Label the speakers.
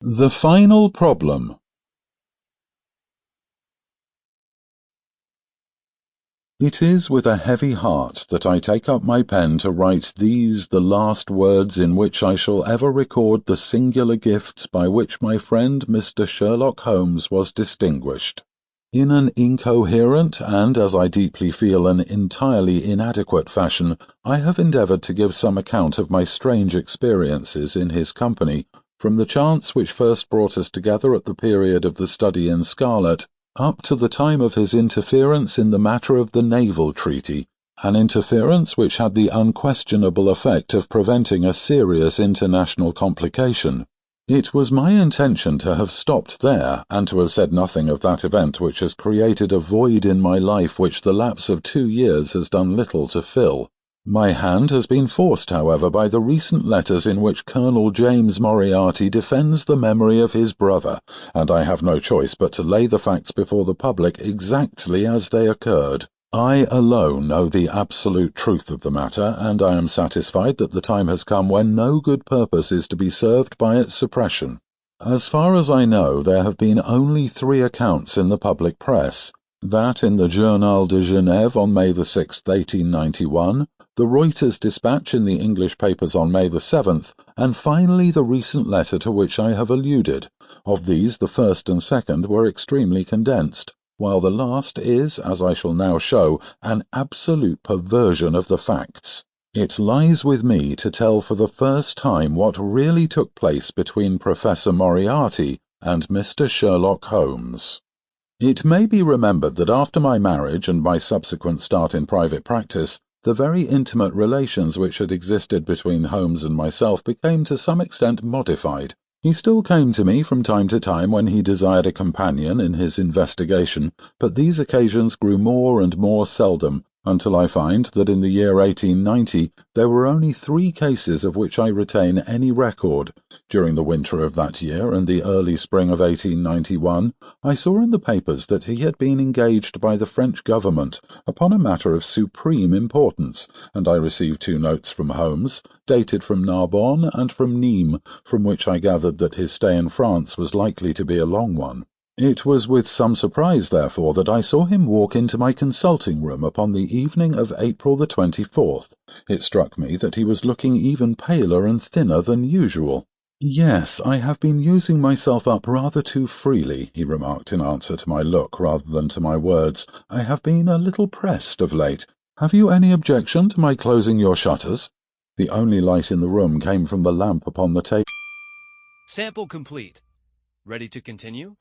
Speaker 1: The final problem. It is with a heavy heart that I take up my pen to write these the last words in which I shall ever record the singular gifts by which my friend Mr. Sherlock Holmes was distinguished. In an incoherent and, as I deeply feel, an entirely inadequate fashion, I have endeavoured to give some account of my strange experiences in his company, from the chance which first brought us together at the period of the study in Scarlet, up to the time of his interference in the matter of the naval treaty, an interference which had the unquestionable effect of preventing a serious international complication. It was my intention to have stopped there, and to have said nothing of that event which has created a void in my life which the lapse of 2 years has done little to fill. My hand has been forced, however, by the recent letters in which Colonel James Moriarty defends the memory of his brother, and I have no choice but to lay the facts before the public exactly as they occurred. I alone know the absolute truth of the matter, and I am satisfied that the time has come when no good purpose is to be served by its suppression. As far as I know, there have been only 3 accounts in the public press: that in the Journal de Genève on May the 6th, 1891, the Reuters dispatch in the English papers on May the 7th, and finally the recent letter to which I have alluded. Of these, the first and second were extremely condensed, while the last is, as I shall now show, an absolute perversion of the facts. It lies with me to tell for the first time what really took place between Professor Moriarty and Mr. Sherlock Holmes. It may be remembered that after my marriage and my subsequent start in private practice, the very intimate relations which had existed between Holmes and myself became to some extent modified. He still came to me from time to time when he desired a companion in his investigation, but these occasions grew more and more seldom, until I find that in the year 1890 there were only 3 cases of which I retain any record. During the winter of that year and the early spring of 1891, I saw in the papers that he had been engaged by the French government upon a matter of supreme importance, and I received 2 notes from Holmes, dated from Narbonne and from Nîmes, from which I gathered that his stay in France was likely to be a long one. It was with some surprise, therefore, that I saw him walk into my consulting room upon the evening of April the 24th. It struck me that he was looking even paler and thinner than usual. "Yes, I have been using myself up rather too freely," he remarked in answer to my look rather than to my words. "I have been a little pressed of late. Have you any objection to my closing your shutters?" The only light in the room came from the lamp upon the table.
Speaker 2: Sample complete. Ready to continue?